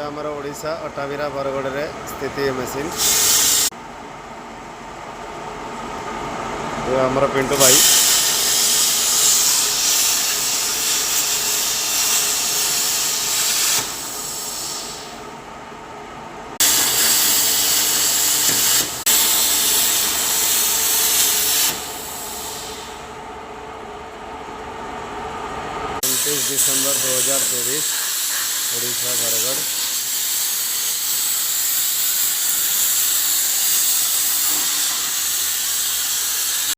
आमर ओडिशा अटावीरा बरगढ़ रे स्थित है मशीन। ये आमर पिंटू भाई दिसंबर 2024 ओडिशा बरगढ़।